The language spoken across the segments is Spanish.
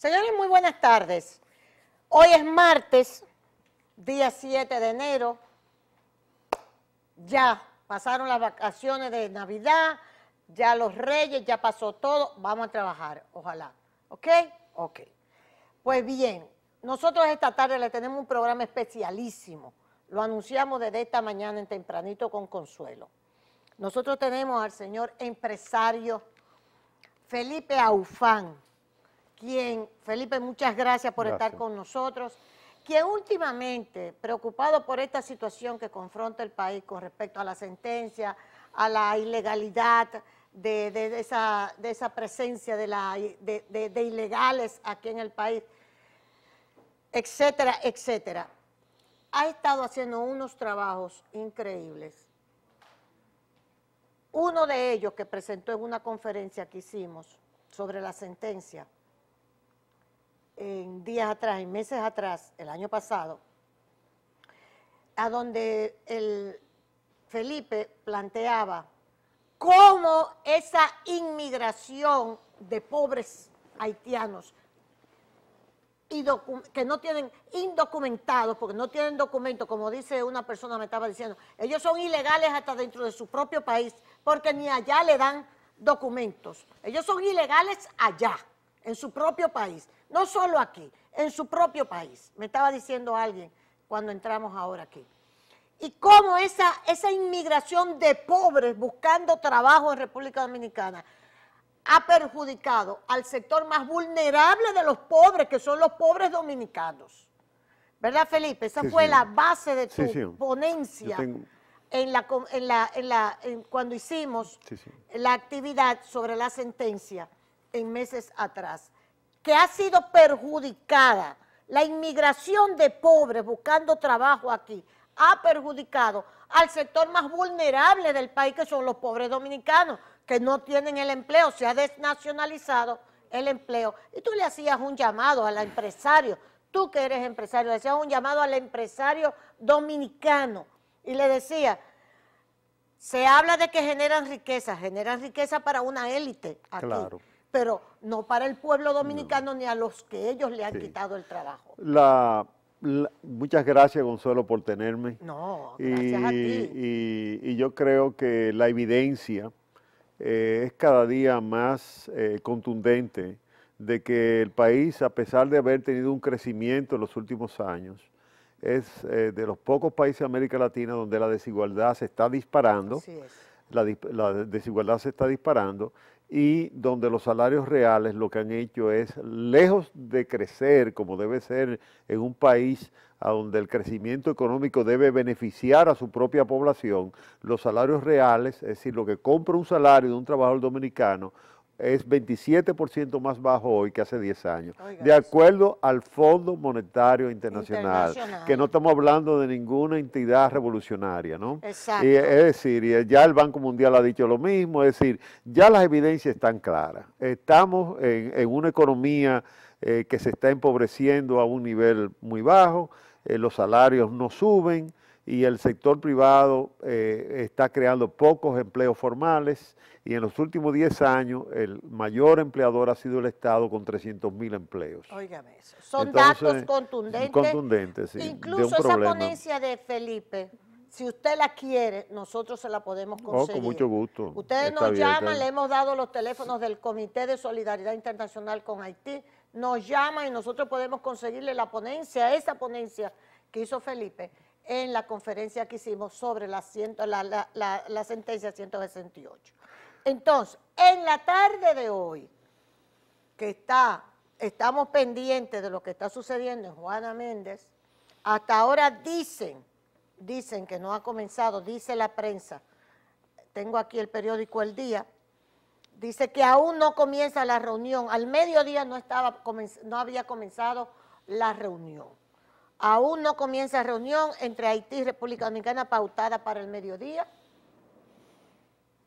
Señores, muy buenas tardes. Hoy es martes, día 7 de enero. Ya pasaron las vacaciones de Navidad, ya los Reyes, ya pasó todo. Vamos a trabajar, ojalá. ¿Ok? Ok. Pues bien, nosotros esta tarde le tenemos un programa especialísimo. Lo anunciamos desde esta mañana en Tempranito con Consuelo. Nosotros tenemos al señor empresario Felipe Aufán, quien, Felipe, muchas gracias por estar con nosotros, quien últimamente, preocupado por esta situación que confronta el país con respecto a la sentencia, a la ilegalidad de esa presencia de ilegales aquí en el país, etcétera, etcétera, ha estado haciendo unos trabajos increíbles. Uno de ellos que presentó en una conferencia que hicimos sobre la sentencia, en días atrás, en meses atrás, el año pasado, a donde el Felipe planteaba cómo esa inmigración de pobres haitianos que no tienen indocumentados, porque no tienen documentos, como dice una persona me estaba diciendo, ellos son ilegales hasta dentro de su propio país, porque ni allá le dan documentos. Ellos son ilegales allá, en su propio país, no solo aquí, en su propio país. Me estaba diciendo alguien cuando entramos ahora aquí. Y cómo esa inmigración de pobres buscando trabajo en República Dominicana ha perjudicado al sector más vulnerable de los pobres, que son los pobres dominicanos. ¿Verdad, Felipe? Esa fue la base de tu ponencia cuando hicimos la actividad sobre la sentencia en meses atrás, que ha sido perjudicada. La inmigración de pobres buscando trabajo aquí ha perjudicado al sector más vulnerable del país, que son los pobres dominicanos, que no tienen el empleo, se ha desnacionalizado el empleo. Y tú le hacías un llamado al empresario, tú que eres empresario, le hacías un llamado al empresario dominicano y le decía, se habla de que generan riqueza para una élite aquí, claro, pero no para el pueblo dominicano, ni a los que ellos le han quitado el trabajo. Muchas gracias, Consuelo, por tenerme. No, gracias a ti. Y yo creo que la evidencia es cada día más contundente de que el país, a pesar de haber tenido un crecimiento en los últimos años, es de los pocos países de América Latina donde la desigualdad se está disparando. Así es. La desigualdad se está disparando y donde los salarios reales lo que han hecho es, lejos de crecer como debe ser en un país a donde el crecimiento económico debe beneficiar a su propia población, los salarios reales, es decir, lo que compra un salario de un trabajador dominicano, es 27% más bajo hoy que hace 10 años, de acuerdo al Fondo Monetario Internacional, que no estamos hablando de ninguna entidad revolucionaria, ¿no? Exacto. Es decir, ya el Banco Mundial ha dicho lo mismo, es decir, ya las evidencias están claras. Estamos en una economía que se está empobreciendo a un nivel muy bajo, los salarios no suben y el sector privado está creando pocos empleos formales y en los últimos 10 años el mayor empleador ha sido el Estado con 300,000 empleos. Óigame eso. Son datos contundentes. Contundentes, sí. Incluso esa ponencia de Felipe, si usted la quiere, nosotros se la podemos conseguir. Con mucho gusto. Ustedes nos llaman, le hemos dado los teléfonos del Comité de Solidaridad Internacional con Haití, nos llaman y nosotros podemos conseguirle la ponencia, esa ponencia que hizo Felipe en la conferencia que hicimos sobre la sentencia 168. Entonces, en la tarde de hoy, que estamos pendientes de lo que está sucediendo en Juana Méndez, hasta ahora dicen que no ha comenzado, dice la prensa, tengo aquí el periódico El Día, dice que aún no comienza la reunión, al mediodía no había comenzado la reunión. Aún no comienza la reunión entre Haití y República Dominicana pautada para el mediodía.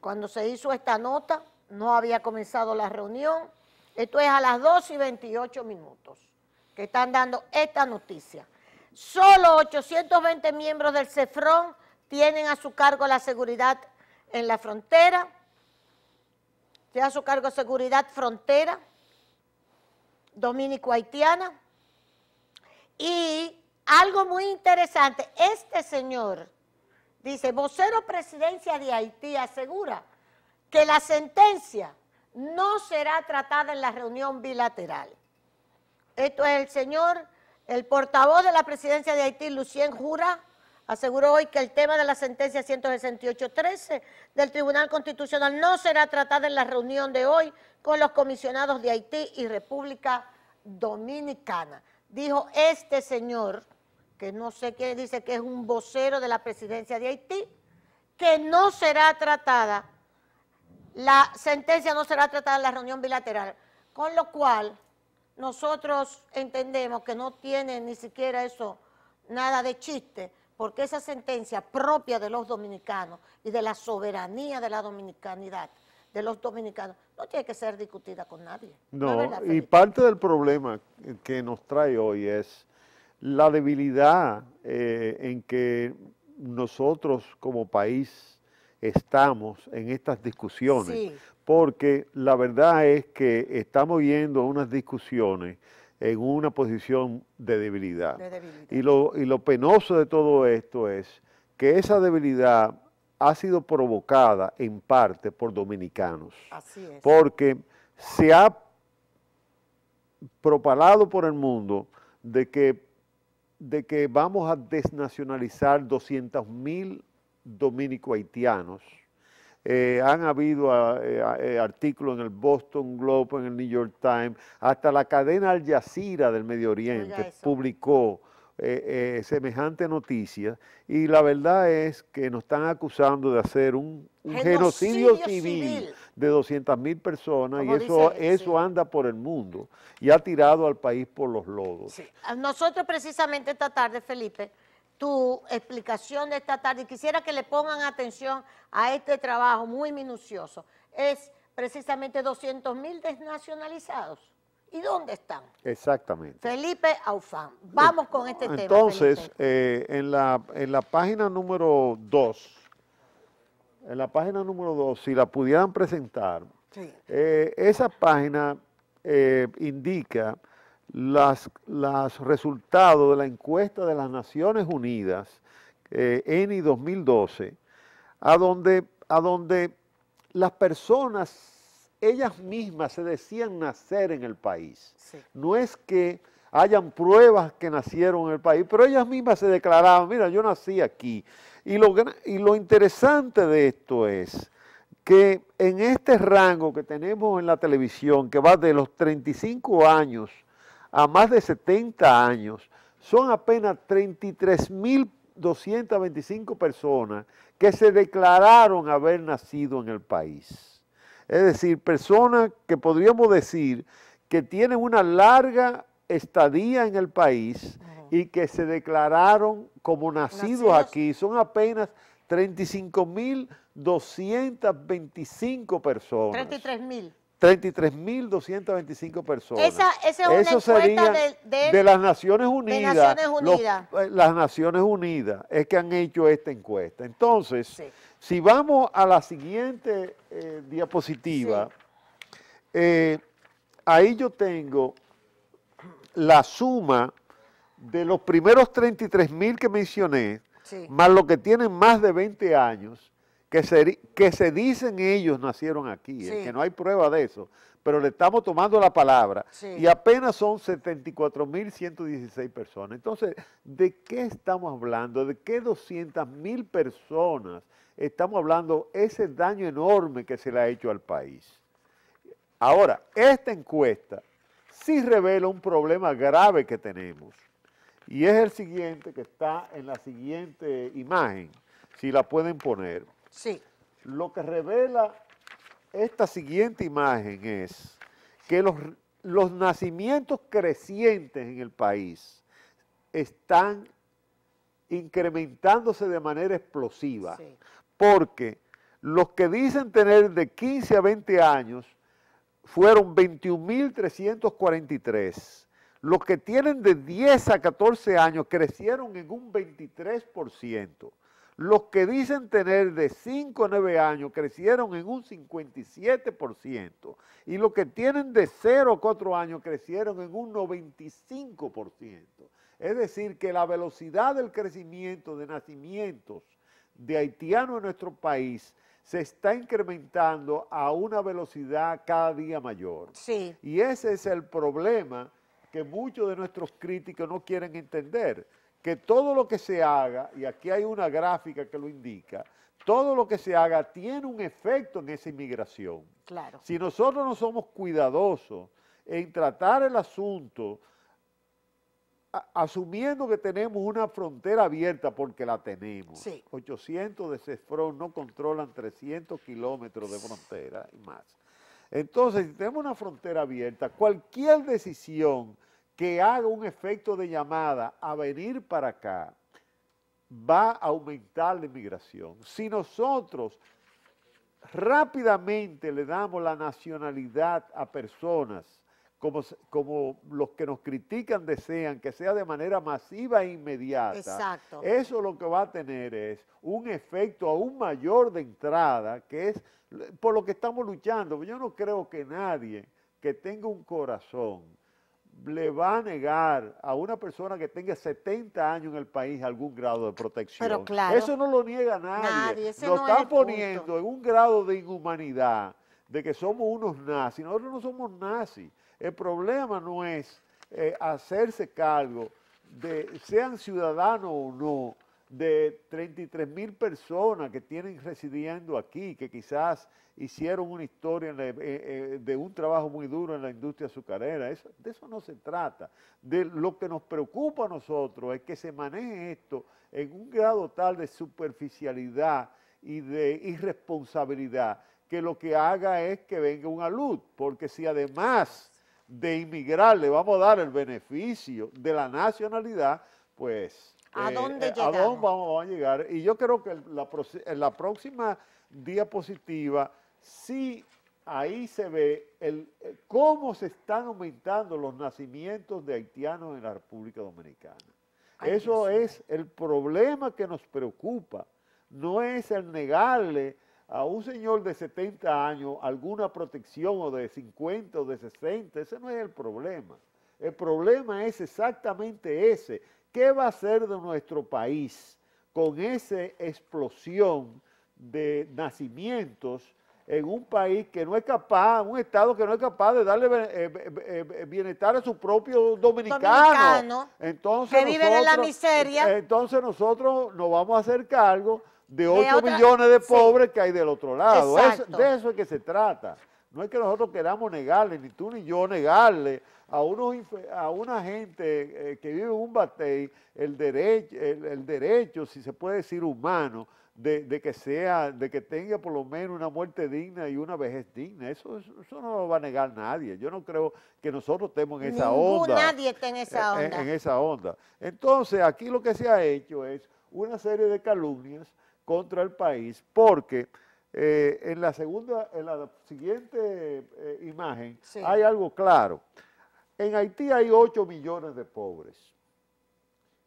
Cuando se hizo esta nota, no había comenzado la reunión. Esto es a las 2:28 que están dando esta noticia. Solo 820 miembros del CEFRON tienen a su cargo la seguridad en la frontera. Tiene a su cargo seguridad frontera. dominico-haitiana. Y algo muy interesante, este señor dice, vocero presidencia de Haití asegura que la sentencia no será tratada en la reunión bilateral. Esto es el señor, el portavoz de la presidencia de Haití, Lucien Jura, aseguró hoy que el tema de la sentencia 168.13 del Tribunal Constitucional no será tratada en la reunión de hoy con los comisionados de Haití y República Dominicana. Dijo este señor, que no sé qué, dice que es un vocero de la presidencia de Haití, que no será tratada, la sentencia no será tratada en la reunión bilateral, con lo cual nosotros entendemos que no tiene ni siquiera eso nada de chiste, porque esa sentencia propia de los dominicanos y de la soberanía de la dominicanidad de los dominicanos no tiene que ser discutida con nadie. No, ¿No es verdad, y Felipe? parte del problema que nos trae hoy es la debilidad en que nosotros como país estamos en estas discusiones, Sí. porque la verdad es que estamos yendo a unas discusiones en una posición de debilidad. De debilidad. Y lo penoso de todo esto es que esa debilidad ha sido provocada en parte por dominicanos, Así es. porque se ha propalado por el mundo de que vamos a desnacionalizar 200,000 dominico-haitianos. Han habido artículos en el Boston Globe, en el New York Times, hasta la cadena Al Jazeera del Medio Oriente publicó semejante noticia, y la verdad es que nos están acusando de hacer un genocidio civil de 200,000 personas, como y eso sí, anda por el mundo y ha tirado al país por los lodos. Sí. Nosotros precisamente esta tarde, Felipe, tu explicación de esta tarde, y quisiera que le pongan atención a este trabajo muy minucioso, es precisamente 200,000 desnacionalizados. ¿Y dónde están? Exactamente. Felipe Aufán. Vamos con este tema. Entonces, Felipe. en la página número 2, si la pudieran presentar, Sí. Esa página indica los resultados de la encuesta de las Naciones Unidas, ENI 2012, a donde las personas, ellas mismas se decían nacer en el país. Sí. No es que hayan pruebas que nacieron en el país, pero ellas mismas se declaraban, mira, yo nací aquí. Y lo interesante de esto es que en este rango que tenemos en la televisión, que va de los 35 años a más de 70 años, son apenas 33,225 personas que se declararon haber nacido en el país. Es decir, personas que podríamos decir que tienen una larga estadía en el país y que se declararon como nacidos aquí. Son apenas 35,225 personas. 33,000. 33,225 personas. Esa es una Eso encuesta sería de las Naciones Unidas. De Naciones Unidas. Las Naciones Unidas es que han hecho esta encuesta. Entonces, Sí. si vamos a la siguiente diapositiva, Sí. Ahí yo tengo la suma de los primeros 33,000 que mencioné, Sí. más los que tienen más de 20 años, que se dicen ellos nacieron aquí, Sí. que no hay prueba de eso, pero le estamos tomando la palabra, Sí. y apenas son 74,116 personas. Entonces, ¿de qué estamos hablando? ¿De qué 200,000 personas estamos hablando? Ese daño enorme que se le ha hecho al país. Ahora, esta encuesta sí revela un problema grave que tenemos, y es el siguiente, que está en la siguiente imagen, si la pueden poner. Sí. Lo que revela esta siguiente imagen es que los nacimientos crecientes en el país están incrementándose de manera explosiva, Sí. porque los que dicen tener de 15 a 20 años fueron 21,343. Los que tienen de 10 a 14 años crecieron en un 23%. Los que dicen tener de 5 a 9 años crecieron en un 57% y los que tienen de 0 a 4 años crecieron en un 95%. Es decir, que la velocidad del crecimiento de nacimientos de haitianos en nuestro país se está incrementando a una velocidad cada día mayor. Sí. Y ese es el problema que muchos de nuestros críticos no quieren entender, que todo lo que se haga, y aquí hay una gráfica que lo indica, todo lo que se haga tiene un efecto en esa inmigración. Claro. Si nosotros no somos cuidadosos en tratar el asunto, asumiendo que tenemos una frontera abierta, porque la tenemos, sí. 800 de CESFRON no controlan 300 kilómetros de frontera y más. Entonces, si tenemos una frontera abierta, cualquier decisión que haga un efecto de llamada a venir para acá va a aumentar la inmigración. Si nosotros rápidamente le damos la nacionalidad a personas como los que nos critican desean, que sea de manera masiva e inmediata, exacto, eso lo que va a tener es un efecto aún mayor de entrada, que es por lo que estamos luchando. Yo no creo que nadie que tenga un corazón le va a negar a una persona que tenga 70 años en el país algún grado de protección. Pero claro, eso no lo niega nadie. Ese Nos no están es poniendo en un grado de inhumanidad, de que somos unos nazis. Nosotros no somos nazis. El problema no es hacerse cargo de, sean ciudadanos o no, de 33,000 personas que tienen residiendo aquí, que quizás hicieron una historia de un trabajo muy duro en la industria azucarera. De eso no se trata. De lo que nos preocupa a nosotros es que se maneje esto en un grado tal de superficialidad y de irresponsabilidad, que lo que haga es que venga una luz, porque si además de inmigrar le vamos a dar el beneficio de la nacionalidad, pues ¿a dónde ¿a dónde vamos a llegar? Y yo creo que en la próxima diapositiva sí ahí se ve cómo se están aumentando los nacimientos de haitianos en la República Dominicana. Ay, eso Dios es el problema que nos preocupa, no es el negarle a un señor de 70 años alguna protección, o de 50 o de 60, ese no es el problema. El problema es exactamente ese. ¿Qué va a hacer de nuestro país con esa explosión de nacimientos en un país que no es capaz, un Estado que no es capaz de darle bienestar a su propio dominicano? Entonces que viven en la miseria. Entonces nosotros nos vamos a hacer cargo de 8 millones de pobres que hay del otro lado. De eso es que se trata. No es que nosotros queramos negarle, ni tú ni yo negarle a una gente que vive en un batey el derecho, si se puede decir humano, de que tenga por lo menos una muerte digna y una vejez digna. Eso no lo va a negar nadie. Yo no creo que nosotros estemos en esa onda. Nadie está en esa onda. En esa onda. Entonces, aquí lo que se ha hecho es una serie de calumnias contra el país, porque en la siguiente imagen hay algo claro. En Haití hay 8 millones de pobres.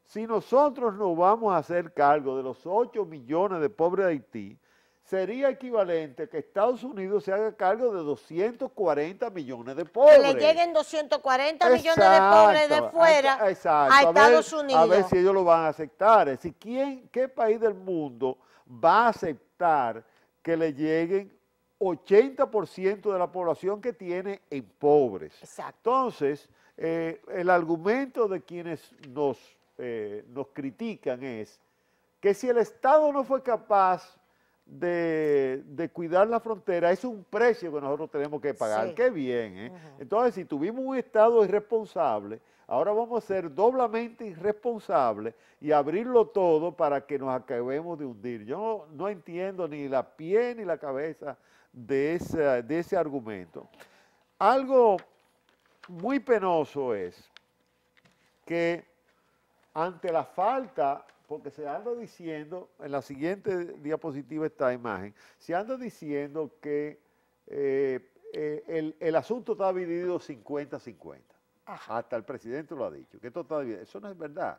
Si nosotros nos vamos a hacer cargo de los 8 millones de pobres de Haití, sería equivalente a que Estados Unidos se haga cargo de 240 millones de pobres. Que le lleguen 240 millones de pobres de fuera a Estados Unidos. A ver si ellos lo van a aceptar. Es decir, ¿qué país del mundo va a aceptar que le lleguen 80% de la población que tiene en pobres? Exacto. Entonces, el argumento de quienes nos critican es que si el Estado no fue capaz de cuidar la frontera, es un precio que nosotros tenemos que pagar. Qué bien, Entonces, si tuvimos un Estado irresponsable, ahora vamos a ser doblemente irresponsables y abrirlo todo para que nos acabemos de hundir. Yo no entiendo ni la pie ni la cabeza de ese argumento. Algo muy penoso es que ante la falta, porque se anda diciendo, en la siguiente diapositiva esta imagen, se anda diciendo que el asunto está dividido 50-50. Hasta el presidente lo ha dicho, que esto está dividido. Eso no es verdad.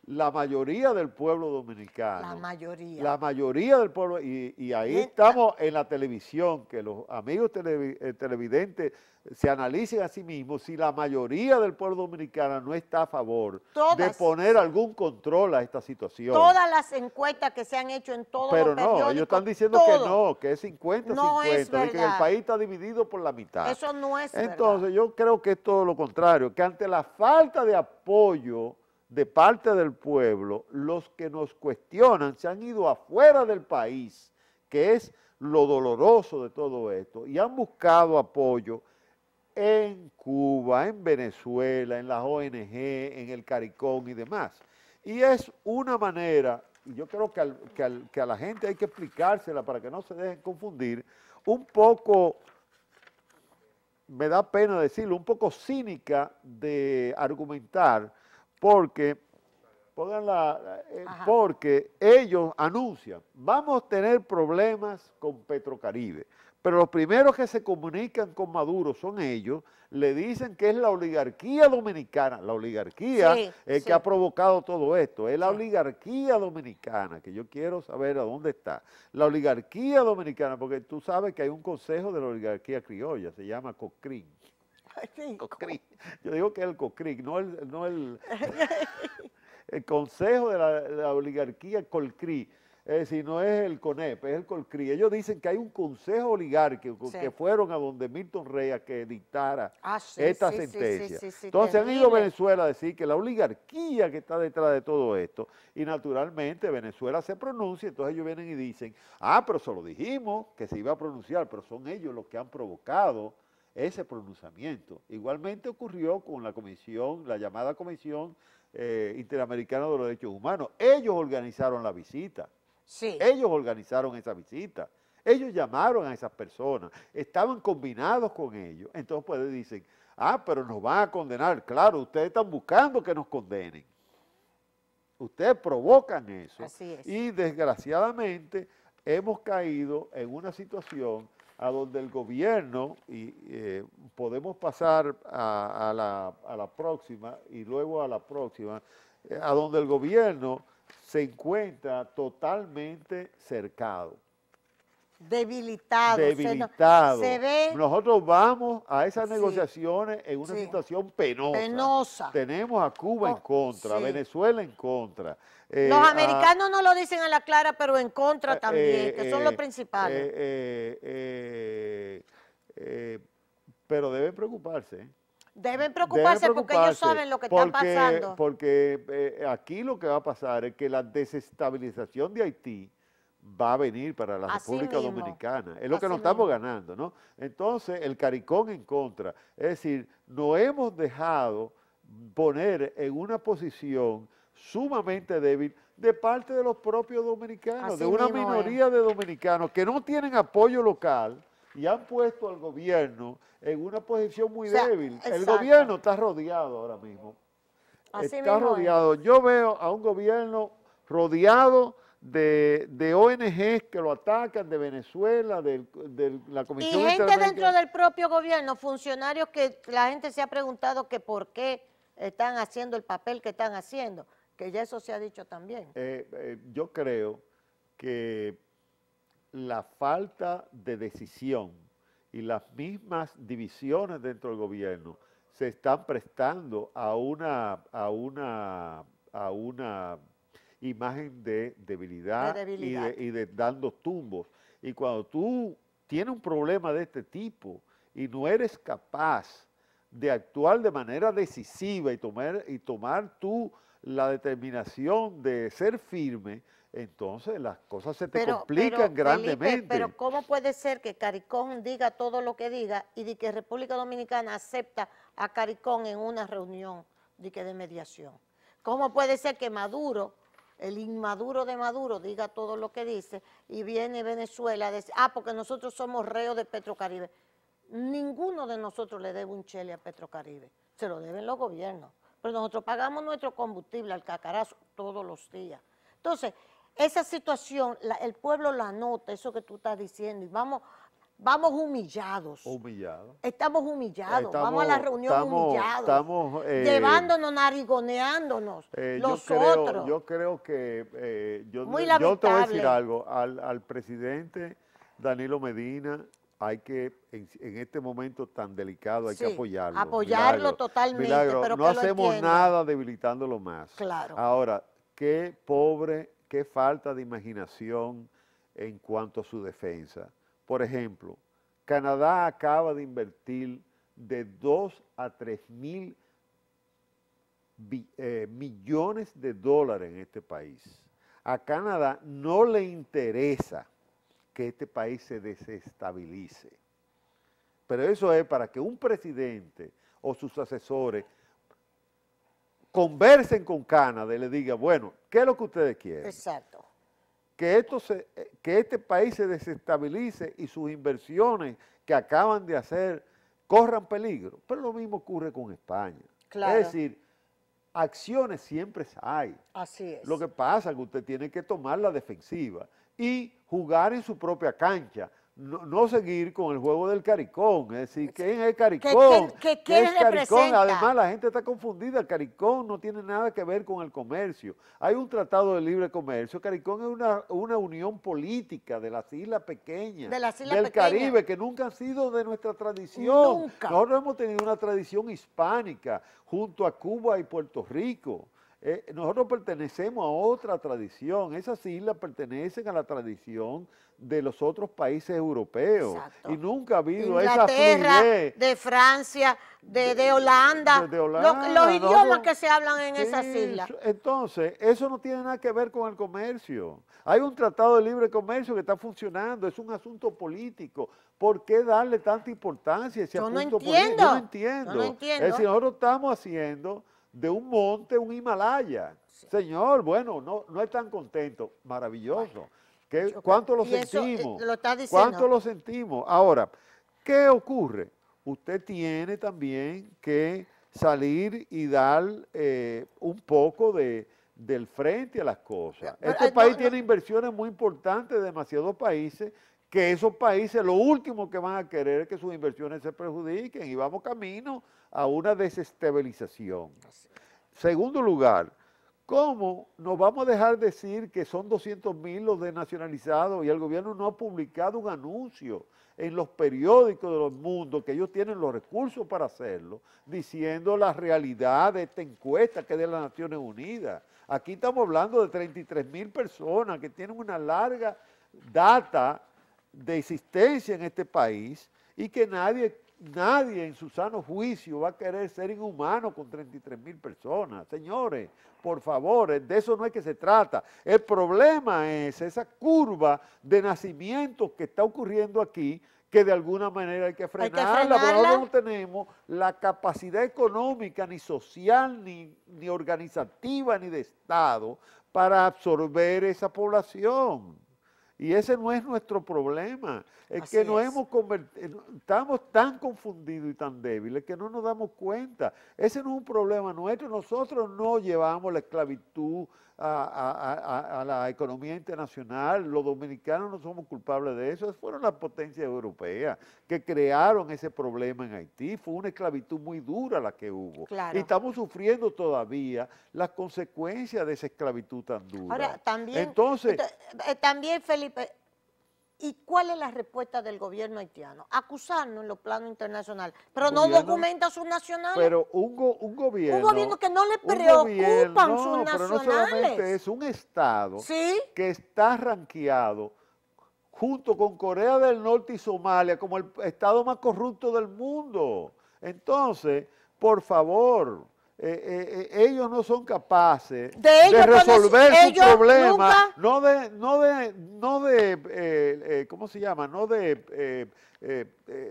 la mayoría del pueblo dominicano. La mayoría. La mayoría del pueblo, y ahí estamos en la televisión, que los amigos televidentes se analicen a sí mismos si la mayoría del pueblo dominicano no está a favor de poner algún control a esta situación. Todas las encuestas que se han hecho en todos los periódicos. Pero no, ellos están diciendo que no, que es 50-50, no es verdad. que el país está dividido por la mitad. Eso no es verdad. Entonces yo creo que es todo lo contrario, que ante la falta de apoyo de parte del pueblo, los que nos cuestionan se han ido afuera del país, que es lo doloroso de todo esto, y han buscado apoyo en Cuba, en Venezuela, en las ONG, en el CARICOM y demás. Y es una manera, y yo creo que a la gente hay que explicársela para que no se dejen confundir, un poco, me da pena decirlo, un poco cínica de argumentar, porque ellos anuncian, vamos a tener problemas con Petrocaribe, pero los primeros que se comunican con Maduro son ellos, le dicen que es la oligarquía dominicana, la oligarquía que ha provocado todo esto, es la oligarquía dominicana, que yo quiero saber a dónde está, la oligarquía dominicana, porque tú sabes que hay un consejo de la oligarquía criolla, se llama COCRIN. COCRIN. Yo digo que es el COCRIN, no el Consejo de la Oligarquía COLCRI, es decir, no es el CONEP, es el COLCRI. Ellos dicen que hay un consejo oligárquico que fueron a donde Milton Rey a que dictara esta sentencia. Entonces han ido a Venezuela a decir que la oligarquía que está detrás de todo esto, y naturalmente Venezuela se pronuncia, entonces ellos vienen y dicen, pero se lo dijimos que se iba a pronunciar, pero son ellos los que han provocado ese pronunciamiento. Igualmente ocurrió con la comisión, la llamada Comisión Interamericana de los Derechos Humanos. Ellos organizaron la visita. Ellos organizaron esa visita. Ellos llamaron a esas personas. Estaban combinados con ellos. Entonces pues dicen, pero nos van a condenar. Claro, ustedes están buscando que nos condenen. Ustedes provocan eso. Así es. Y desgraciadamente hemos caído en una situación a donde el gobierno, y podemos pasar a la próxima y luego a la próxima, a donde el gobierno se encuentra totalmente cercado. Debilitado. Debilitado. Se ve. Nosotros vamos a esas negociaciones en una situación penosa. Tenemos a Cuba en contra, Venezuela en contra. Los americanos no lo dicen a la clara, pero en contra también, que son los principales. Pero deben preocuparse. Deben preocuparse porque ellos saben lo que está pasando. Porque aquí lo que va a pasar es que la desestabilización de Haití va a venir para la República Dominicana. Es lo que nos estamos ganando, ¿no? Entonces, el CARICOM en contra. Es decir, nos hemos dejado poner en una posición sumamente débil de parte de los propios dominicanos, de una minoría de dominicanos que no tienen apoyo local y han puesto al gobierno en una posición muy débil. El gobierno está rodeado ahora mismo. Está rodeado. Yo veo a un gobierno rodeado de ONGs que lo atacan, de Venezuela, de la Comisión Interamericana. Y gente dentro del propio gobierno, funcionarios que la gente se ha preguntado que por qué están haciendo el papel que están haciendo, que ya eso se ha dicho también. Yo creo que la falta de decisión y las mismas divisiones dentro del gobierno se están prestando a una imagen de debilidad, y de dando tumbos. Y cuando tú tienes un problema de este tipo y no eres capaz de actuar de manera decisiva y tomar tú la determinación de ser firme, entonces las cosas se te complican grandemente. Felipe, pero ¿cómo puede ser que CARICOM diga todo lo que diga y de que República Dominicana acepta a CARICOM en una reunión de mediación? ¿Cómo puede ser que Maduro, el inmaduro de Maduro, diga todo lo que dice y viene Venezuela a decir, porque nosotros somos reos de Petrocaribe? Ninguno de nosotros le debe un chele a Petrocaribe, se lo deben los gobiernos, pero nosotros pagamos nuestro combustible al cacarazo todos los días. Entonces, esa situación, el pueblo la nota, eso que tú estás diciendo, y vamos vamos humillados. Humillados. Estamos humillados, vamos a la reunión humillados, llevándonos, narigoneándonos, los otros. Yo creo que, yo te voy a decir algo, al presidente Danilo Medina hay que, en este momento tan delicado, hay que apoyarlo. Apoyarlo totalmente. Milagro, pero no que hacemos nada debilitándolo más. Claro. Ahora, qué pobre, qué falta de imaginación en cuanto a su defensa. Por ejemplo, Canadá acaba de invertir de 2 a 3 mil millones de dólares en este país. A Canadá no le interesa que este país se desestabilice. Pero eso es para que un presidente o sus asesores conversen con Canadá y le digan, bueno, ¿qué es lo que ustedes quieren? Exacto. Que este país se desestabilice y sus inversiones que acaban de hacer corran peligro. Pero lo mismo ocurre con España. Claro. Es decir, acciones siempre hay. Así es. Lo que pasa es que usted tiene que tomar la defensiva y jugar en su propia cancha. No seguir con el juego del caricón, es decir, ¿quién es el caricón? ¿Qué es caricón? representa? Además, la gente está confundida, el caricón no tiene nada que ver con el comercio. Hay un tratado de libre comercio, caricón es una unión política de las islas pequeñas, del Caribe, que nunca han sido de nuestra tradición. Nunca. Nosotros hemos tenido una tradición hispánica junto a Cuba y Puerto Rico. Nosotros pertenecemos a otra tradición, esas islas pertenecen a la tradición de los otros países europeos. Exacto. Y nunca ha habido esa fluidez. De Francia, de Holanda, los idiomas que se hablan en esas islas. Entonces, eso no tiene nada que ver con el comercio. Hay un tratado de libre comercio que está funcionando, es un asunto político. ¿Por qué darle tanta importancia a ese asunto político? Yo no entiendo. Es decir, nosotros estamos haciendo de un monte un Himalaya. Sí. Señor, bueno, no están contentos. Maravilloso. ¿Cuánto lo sentimos? ¿Cuánto lo sentimos? Ahora, ¿qué ocurre? Usted tiene también que salir y dar un poco del frente a las cosas. Este país tiene inversiones muy importantes de demasiados países, que esos países lo último que van a querer es que sus inversiones se perjudiquen y vamos camino a una desestabilización. Segundo lugar, ¿cómo nos vamos a dejar decir que son 200.000 los desnacionalizados y el gobierno no ha publicado un anuncio en los periódicos de los mundos, que ellos tienen los recursos para hacerlo, diciendo la realidad de esta encuesta que es de las Naciones Unidas? Aquí estamos hablando de 33.000 personas que tienen una larga data de existencia en este país y que nadie en su sano juicio va a querer ser inhumano con 33.000 personas. Señores, por favor, de eso no es que se trata. El problema es esa curva de nacimientos que está ocurriendo aquí, que de alguna manera hay que frenarla, porque nosotros no tenemos la capacidad económica, ni social, ni organizativa, ni de Estado, para absorber esa población. Y ese no es nuestro problema, es que nos hemos convertido, estamos tan confundidos y tan débiles que no nos damos cuenta. Ese no es un problema nuestro, nosotros no llevamos la esclavitud a la economía internacional, los dominicanos no somos culpables de eso, fueron las potencias europeas que crearon ese problema en Haití, fue una esclavitud muy dura la que hubo. Claro. Y estamos sufriendo todavía las consecuencias de esa esclavitud tan dura. Ahora, también, Felipe, ¿y cuál es la respuesta del gobierno haitiano? Acusarnos en los planos internacionales, pero no documenta sus nacionales. Pero un gobierno que no le preocupan sus nacionales. Pero no solamente es un Estado que está rankeado junto con Corea del Norte y Somalia como el Estado más corrupto del mundo. Entonces, por favor, ellos no son capaces de resolver su problema, ¿cómo se llama? No de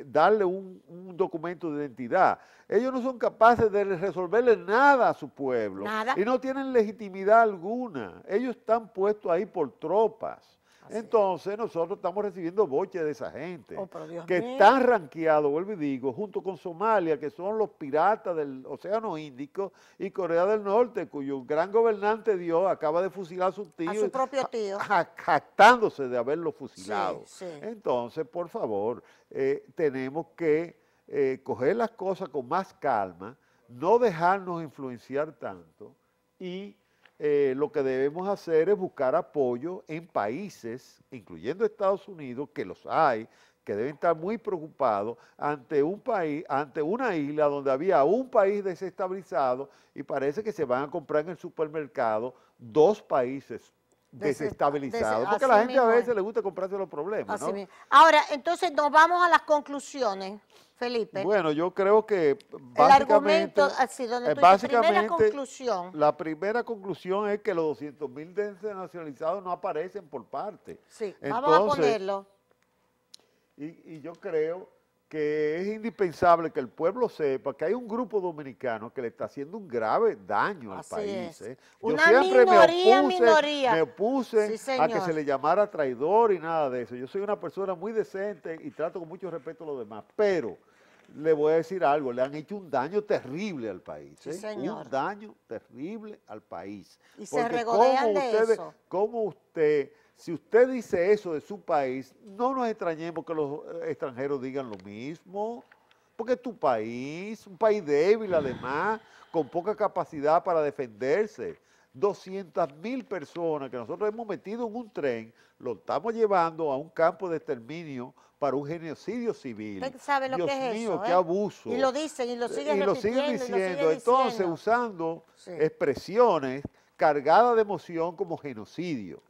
darle un documento de identidad. Ellos no son capaces de resolverle nada a su pueblo. Y no tienen legitimidad alguna. Ellos están puestos ahí por tropas. Entonces nosotros estamos recibiendo boches de esa gente Oh, pero Dios que mío. están ranqueados, vuelvo y digo, junto con Somalia, que son los piratas del Océano Índico, y Corea del Norte, cuyo gran gobernante Dios acaba de fusilar a su tío. A su propio tío. Jactándose de haberlo fusilado. Sí, sí. Entonces, por favor, tenemos que coger las cosas con más calma, no dejarnos influenciar tanto y lo que debemos hacer es buscar apoyo en países, incluyendo Estados Unidos, que los hay, que deben estar muy preocupados ante un país, ante una isla donde había un país desestabilizado y parece que se van a comprar en el supermercado dos países desestabilizados, porque a la gente a veces le gusta comprarse los problemas, ¿no? Ahora, entonces nos vamos a las conclusiones, Felipe. Bueno, yo creo que el argumento, así, donde tú dices, primera conclusión. La primera conclusión es que los 200.000 desnacionalizados no aparecen por parte. Sí, entonces, vamos a ponerlo. Y yo creo que es indispensable que el pueblo sepa que hay un grupo dominicano que le está haciendo un grave daño al país. Yo una siempre minoría. me opuse a que se le llamara traidor y nada de eso. Yo soy una persona muy decente y trato con mucho respeto a los demás, pero le voy a decir algo, le han hecho un daño terrible al país. Sí, señor. Un daño terrible al país. Y se regodean de eso. ¿Cómo usted... Si usted dice eso de su país, no nos extrañemos que los extranjeros digan lo mismo, porque es tu país, un país débil además, con poca capacidad para defenderse. 200.000 personas que nosotros hemos metido en un tren, lo estamos llevando a un campo de exterminio para un genocidio civil. Usted sabe lo Dios que es mío, eso, qué abuso. Y lo dicen, y lo siguen repitiendo. Y lo siguen diciendo. Entonces, usando expresiones cargada de emoción como genocidio,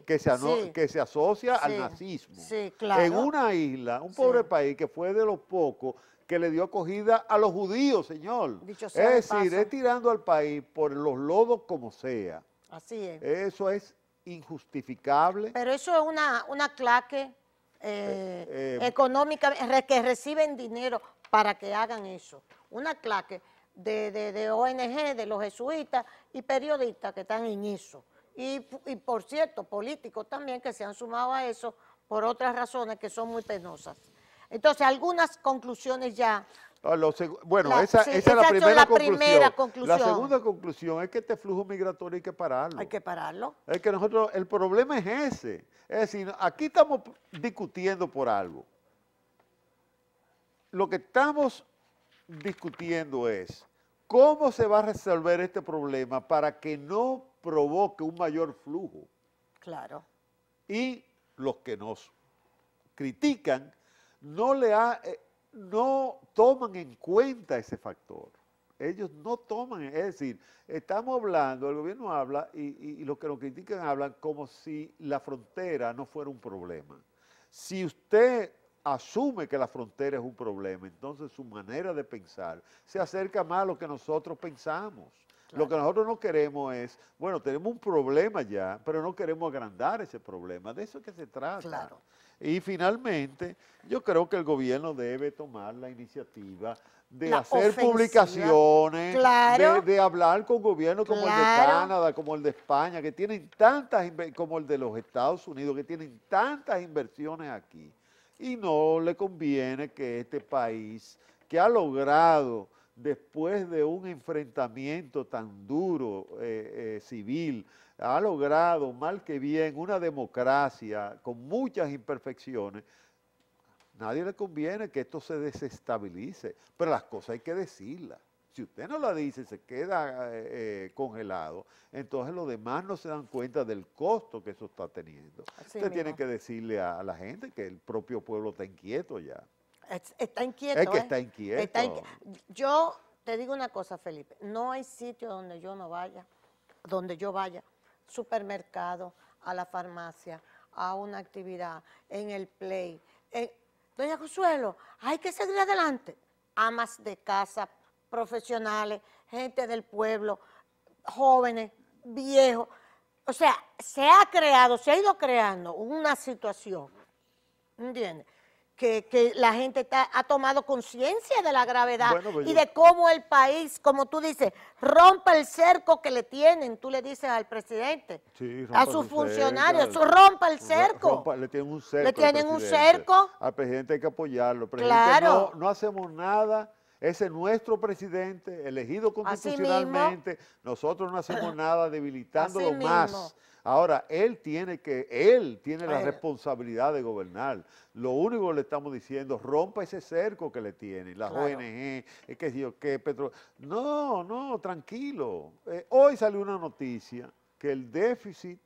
que se asocia al nazismo. Claro. En una isla, un pobre país que fue de los pocos que le dio acogida a los judíos, señor. Es decir, es tirando al país por los lodos como sea. Así es. Eso es injustificable. Pero eso es una claque económica que reciben dinero para que hagan eso. Una claque de ONG, de los jesuitas y periodistas que están en eso. Y por cierto, políticos también que se han sumado a eso por otras razones que son muy penosas. Entonces, algunas conclusiones ya. Bueno, esa es la primera conclusión. La segunda conclusión es que este flujo migratorio hay que pararlo. Hay que pararlo. Es que el problema es ese. Es decir, aquí estamos discutiendo por algo. Lo que estamos discutiendo es cómo se va a resolver este problema para que no provoque un mayor flujo. Claro. Y los que nos critican no toman en cuenta ese factor. Ellos no toman, es decir, estamos hablando, el gobierno habla y los que nos critican hablan como si la frontera no fuera un problema. Si usted asume que la frontera es un problema, entonces su manera de pensar se acerca más a lo que nosotros pensamos. Claro. Lo que nosotros no queremos es, bueno, tenemos un problema ya, pero no queremos agrandar ese problema. De eso es que se trata. Claro. Y finalmente, yo creo que el gobierno debe tomar la iniciativa de hacer publicaciones, claro, de hablar con gobiernos como el de Canadá, como el de España, que tienen tantas, como el de los Estados Unidos, que tienen tantas inversiones aquí. Y no le conviene que este país, que ha logrado, después de un enfrentamiento tan duro civil, ha logrado mal que bien una democracia con muchas imperfecciones, nadie le conviene que esto se desestabilice, pero las cosas hay que decirlas. Si usted no la dice, se queda congelado, entonces los demás no se dan cuenta del costo que eso está teniendo. Usted tiene que decirle a la gente que el propio pueblo está inquieto ya. Está inquieto. Es que está inquieto. Yo te digo una cosa, Felipe, no hay sitio donde yo vaya, supermercado, a la farmacia, a una actividad, en el play. Doña Consuelo, hay que seguir adelante. Amas de casa, profesionales, gente del pueblo, jóvenes, viejos. O sea, se ha ido creando una situación, ¿entiendes? que la gente ha tomado conciencia de la gravedad Pues y de cómo el país, como tú dices, rompe el cerco que le tienen, tú le dices al presidente, sí, a sus funcionarios, rompa el cerco. Le tienen un cerco. Le tienen un cerco. Al presidente hay que apoyarlo. Presidente, Claro. no hacemos nada. Ese es nuestro presidente, elegido constitucionalmente. Nosotros no hacemos nada debilitándolo más. Ahora, él tiene la responsabilidad de gobernar. Lo único que le estamos diciendo, rompa ese cerco que le tienen, las ONG, No, tranquilo. Hoy salió una noticia que el déficit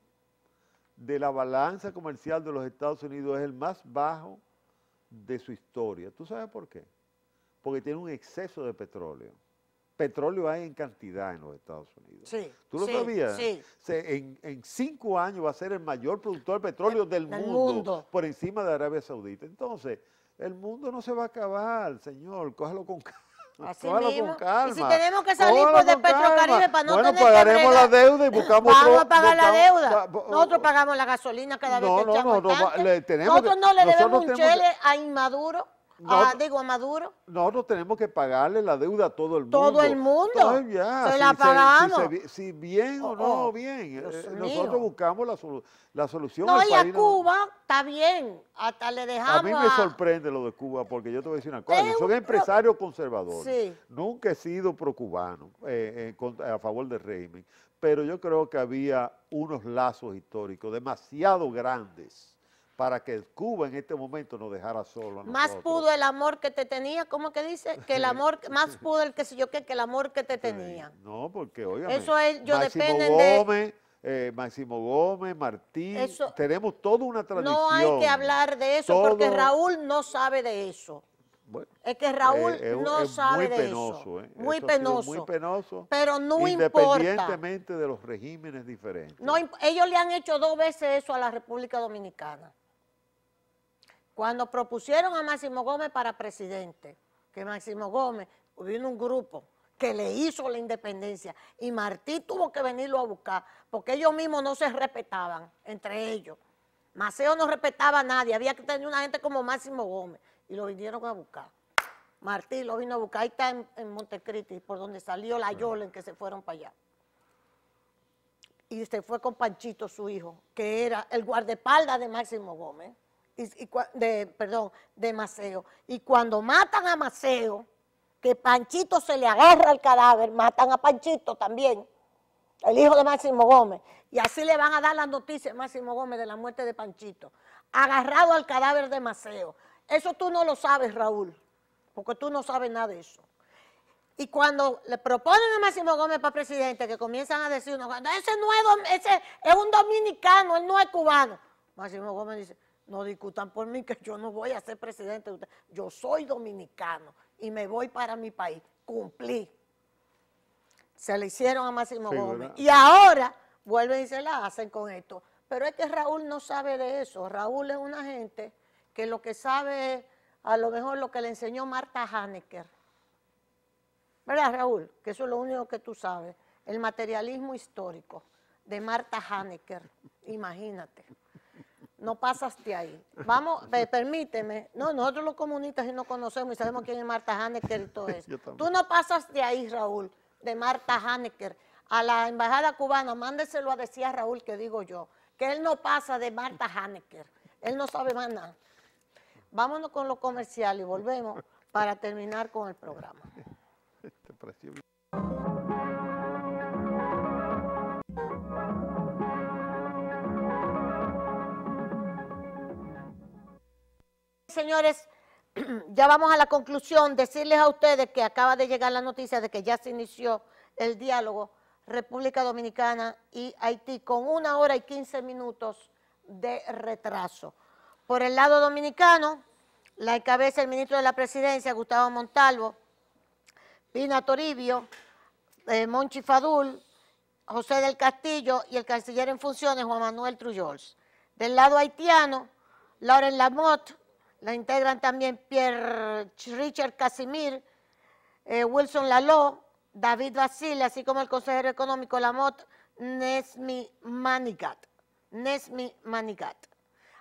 de la balanza comercial de los Estados Unidos es el más bajo de su historia. ¿Tú sabes por qué? Porque tiene un exceso de petróleo. Petróleo hay en cantidad en los Estados Unidos. Sí, ¿Tú lo sabías? Sí. En 5 años va a ser el mayor productor de petróleo del mundo, por encima de Arabia Saudita. Entonces, el mundo no se va a acabar, señor, cójalo con calma. Con calma. Y si tenemos que salir pues de Petrocaribe para no tener que pagaremos la deuda y buscamos Vamos a pagar la deuda. Nosotros pagamos la gasolina cada vez que echamos Nosotros no le debemos un chele a Inmaduro. A Maduro. Nosotros tenemos que pagarle la deuda a todo el mundo. Todo el mundo. Entonces ya, se la pagamos. Si bien o no bien. Nosotros buscamos la solución no, al y país. A Cuba está bien. Hasta le dejamos. A mí me sorprende lo de Cuba, porque yo te voy a decir una cosa. Yo soy empresario conservador. Sí. Nunca he sido pro-cubano a favor del régimen. Pero yo creo que había unos lazos históricos demasiado grandes para que Cuba en este momento nos dejara solos. Más pudo el amor que te tenía, ¿cómo que dice? Que el amor, más pudo el que sé yo qué, que el amor que te tenía. No, porque óigame, eso es, Máximo Gómez, Martí, tenemos toda una tradición. No hay que hablar de eso porque Raúl no sabe de eso. Bueno, es que Raúl no sabe de eso. Muy penoso. Muy penoso. Pero no importa. Independientemente de los regímenes diferentes. No, ellos le han hecho 2 veces eso a la República Dominicana. Cuando propusieron a Máximo Gómez para presidente, que Máximo Gómez, vino un grupo que le hizo la independencia y Martí tuvo que venirlo a buscar porque ellos mismos no se respetaban entre ellos. Maceo no respetaba a nadie, había que tener una gente como Máximo Gómez y lo vinieron a buscar. Martí lo vino a buscar, ahí está en Montecristi, por donde salió la Yola en que se fueron para allá. Y se fue con Panchito, su hijo, que era el guardaespaldas de Máximo Gómez. De Maceo. Y cuando matan a Maceo, que Panchito se le agarra el cadáver, matan a Panchito también, el hijo de Máximo Gómez, y así le van a dar las noticias a Máximo Gómez de la muerte de Panchito, agarrado al cadáver de Maceo. Eso tú no lo sabes, Raúl, porque tú no sabes nada de eso. Y cuando le proponen a Máximo Gómez para presidente, que comienzan a decir, ese es un dominicano, él no es cubano. Máximo Gómez dice, no discutan por mí que yo no voy a ser presidente de usted. Yo soy dominicano y me voy para mi país. Cumplí. Se le hicieron a Máximo Gómez. ¿Verdad? Y ahora vuelven y se la hacen con esto. Pero es que Raúl no sabe de eso. Raúl es una gente que lo que sabe es a lo mejor lo que le enseñó Marta Hanecker. ¿Verdad, Raúl? Que eso es lo único que tú sabes. El materialismo histórico de Marta Hanecker. Imagínate. No pasaste ahí. Vamos, permíteme. No, nosotros los comunistas sí nos conocemos y sabemos quién es Marta Hanecker y todo eso. Tú no pasas de ahí, Raúl, de Marta Hanecker. A la embajada cubana, mándeselo a decir a Raúl que digo yo, que él no pasa de Marta Hanecker. Él no sabe más nada. Vámonos con lo comercial y volvemos para terminar con el programa. Señores, ya vamos a la conclusión, decirles a ustedes que acaba de llegar la noticia de que ya se inició el diálogo República Dominicana y Haití con 1 hora y 15 minutos de retraso. Por el lado dominicano, la encabeza el ministro de la Presidencia, Gustavo Montalvo, Pina Toribio, Monchi Fadul, José del Castillo y el canciller en funciones, Juan Manuel Trujols. Del lado haitiano, Lauren Lamotte, la integran también Pierre Richard Casimir, Wilson Laló, David Basile, así como el consejero económico Lamotte, Nesmi Manigat.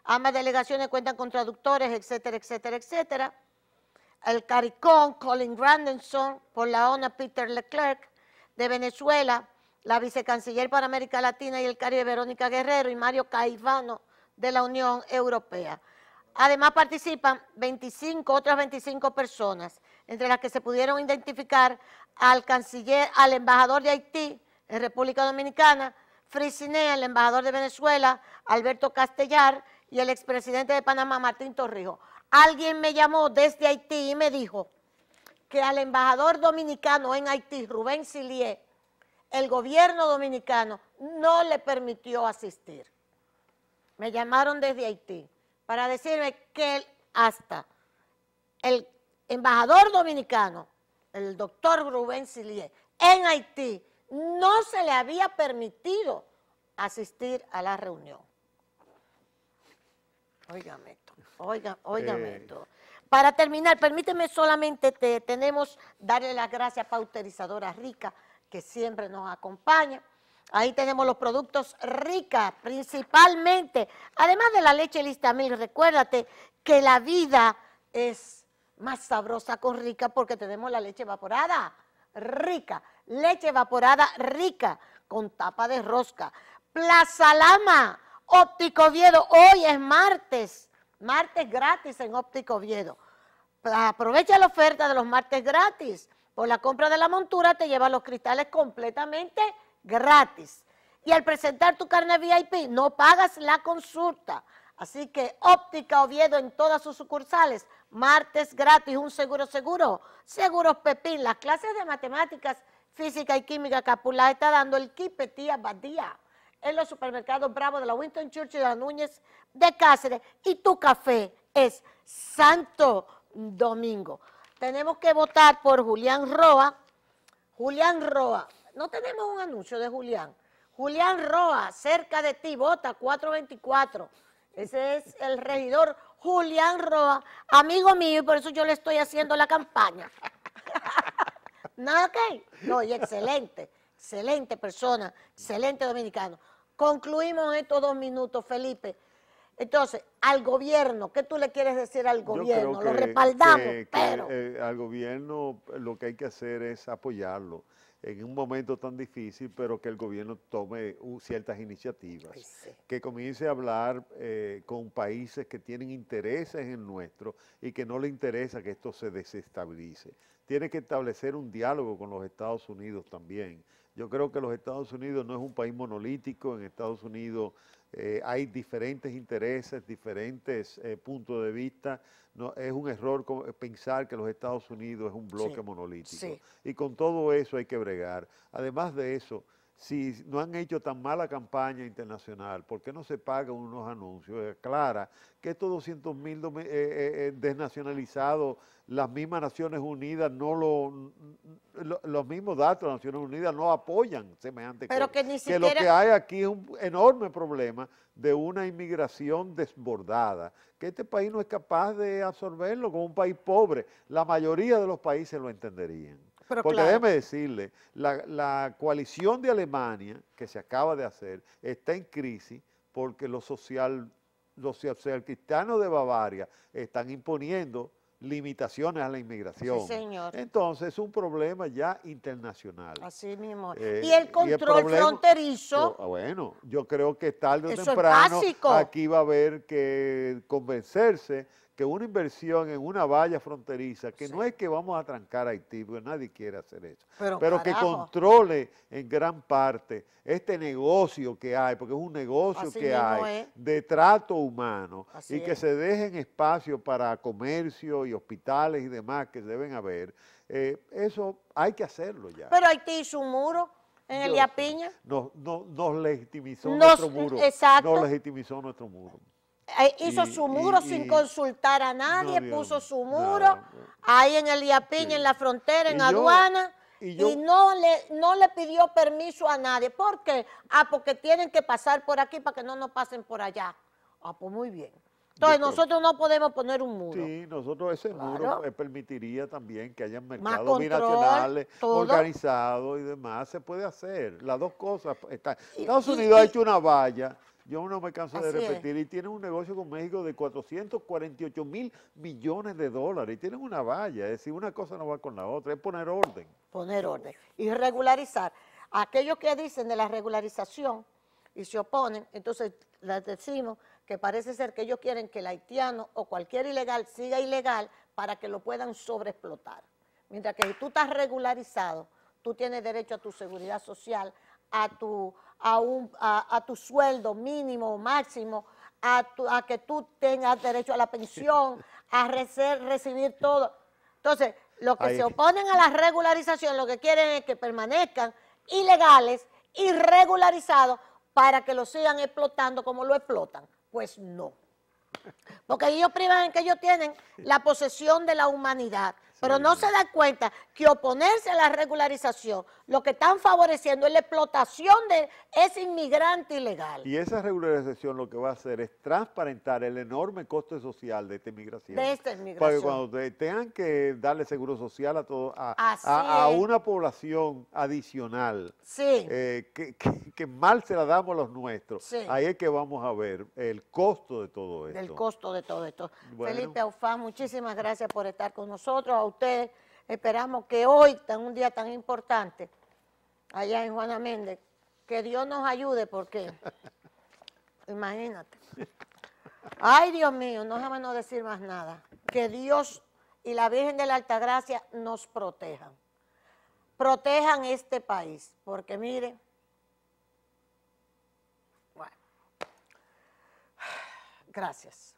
Ambas delegaciones cuentan con traductores, etcétera, etcétera, etcétera. El CARICOM, Colin Granderson, por la ONU, Peter Leclerc, de Venezuela, la vicecanciller para América Latina y el Caribe, Verónica Guerrero, y Mario Caivano, de la Unión Europea. Además participan otras 25 personas, entre las que se pudieron identificar al embajador de Haití en República Dominicana, Frisiné, el embajador de Venezuela, Alberto Castellar, y el expresidente de Panamá, Martín Torrijos. Alguien me llamó desde Haití y me dijo que al embajador dominicano en Haití, Rubén Silié, el gobierno dominicano no le permitió asistir. Me llamaron desde Haití para decirme que hasta el embajador dominicano, el doctor Rubén Silié, en Haití, no se le había permitido asistir a la reunión. Óigame esto, óigame esto. Para terminar, permíteme solamente, darle las gracias a Pauterizadora Rica, que siempre nos acompaña. Ahí tenemos los productos Rica, principalmente, además de la leche Listamil. Recuérdate que la vida es más sabrosa con Rica porque tenemos la leche evaporada Rica, leche evaporada Rica, con tapa de rosca. Plaza Lama, Óptico Oviedo, hoy es martes gratis en Óptico Oviedo. Aprovecha la oferta de los martes gratis. Por la compra de la montura te llevan los cristales completamente gratis. Y al presentar tu carne VIP no pagas la consulta. Así que Óptica Oviedo en todas sus sucursales, martes gratis, un seguro, Seguros Pepín. Las clases de matemáticas, física y química Capula está dando el Kipetía Badía en los supermercados Bravo de la Winston Churchill, de la Núñez de Cáceres, y tu café es Santo Domingo. Tenemos que votar por Julián Roa. Julián Roa, no tenemos un anuncio de Julián. Julián Roa, cerca de ti, vota 424. Ese es el regidor Julián Roa, amigo mío, y por eso yo le estoy haciendo la campaña. ¿No, ok? No, y excelente persona, excelente dominicano. Concluimos en estos 2 minutos, Felipe. Entonces, al gobierno, ¿qué tú le quieres decir al gobierno? Lo respaldamos, pero... al gobierno lo que hay que hacer es apoyarlo en un momento tan difícil, pero que el gobierno tome ciertas iniciativas, sí, que comience a hablar con países que tienen intereses en nuestro y que no le interesa que esto se desestabilice. Tiene que establecer un diálogo con los Estados Unidos también. Yo creo que los Estados Unidos no es un país monolítico. En Estados Unidos hay diferentes intereses, diferentes puntos de vista. No, es un error pensar que los Estados Unidos es un bloque monolítico. Sí. Y con todo eso hay que bregar. Además de eso, si no han hecho tan mala campaña internacional, ¿por qué no se pagan unos anuncios? Aclara que estos 200.000 desnacionalizados, las mismas Naciones Unidas, los mismos datos de las Naciones Unidas no apoyan semejante cosa. Que ni siquiera... Que lo que hay aquí es un enorme problema de una inmigración desbordada, que este país no es capaz de absorberlo como un país pobre. La mayoría de los países lo entenderían. Pero porque claro, déjeme decirle, la coalición de Alemania que se acaba de hacer está en crisis porque los socialcristianos de Bavaria están imponiendo limitaciones a la inmigración. Sí, señor. Entonces es un problema ya internacional. Así mismo. Y el control fronterizo. Bueno, yo creo que tarde o temprano aquí va a haber que convencerse que una inversión en una valla fronteriza, que no es que vamos a trancar a Haití, porque nadie quiere hacer eso, pero que controle en gran parte este negocio que hay, porque es un negocio que hay de trato humano, y que se dejen espacios para comercio y hospitales y demás que deben haber. Eso hay que hacerlo ya. Pero Haití hizo un muro en el Yapiña. Nos legitimizó nuestro muro. Exacto. Nos legitimizó nuestro muro. Hizo su muro sin consultar a nadie, puso su muro ahí en el Yapiña, en la frontera, en aduana, y no le pidió permiso a nadie. ¿Por qué? Porque tienen que pasar por aquí para que no nos pasen por allá. Pues muy bien. Entonces nosotros no podemos poner un muro. Sí, nosotros ese muro permitiría también que haya mercados binacionales organizados y demás. Se puede hacer, las dos cosas. Estados Unidos ha hecho una valla Yo no me canso de Así es. repetir, y tienen un negocio con México de 448 mil millones de dólares, y tienen una valla, es decir, una cosa no va con la otra, es poner orden. Poner orden y regularizar. Aquellos que dicen de la regularización y se oponen, entonces les decimos que parece ser que ellos quieren que el haitiano o cualquier ilegal siga ilegal para que lo puedan sobreexplotar. Mientras que si tú estás regularizado, tú tienes derecho a tu seguridad social, a tu sueldo mínimo o máximo, a que tú tengas derecho a la pensión, a recibir todo. Entonces, los que se oponen a la regularización lo que quieren es que permanezcan ilegales, irregularizados, para que lo sigan explotando como lo explotan. Pues no. Porque ellos privan en que ellos tienen la posesión de la humanidad, pero no se dan cuenta que oponerse a la regularización, lo que están favoreciendo es la explotación de ese inmigrante ilegal. Y esa regularización lo que va a hacer es transparentar el enorme coste social de esta inmigración. De esta Para que inmigración. cuando tengan que darle seguro social a todo, Así a es. una población adicional, Sí. que mal se la damos a los nuestros, Sí. ahí es que vamos a ver el costo de todo esto. Del costo de todo esto. Bueno. Felipe Aufán, muchísimas gracias por estar con nosotros. A ustedes esperamos que hoy, en un día tan importante, allá en Juana Méndez, que Dios nos ayude porque, imagínate. Ay, Dios mío, no déjame no decir más nada. Que Dios y la Virgen de la Altagracia nos protejan. Protejan este país, porque miren, bueno, gracias.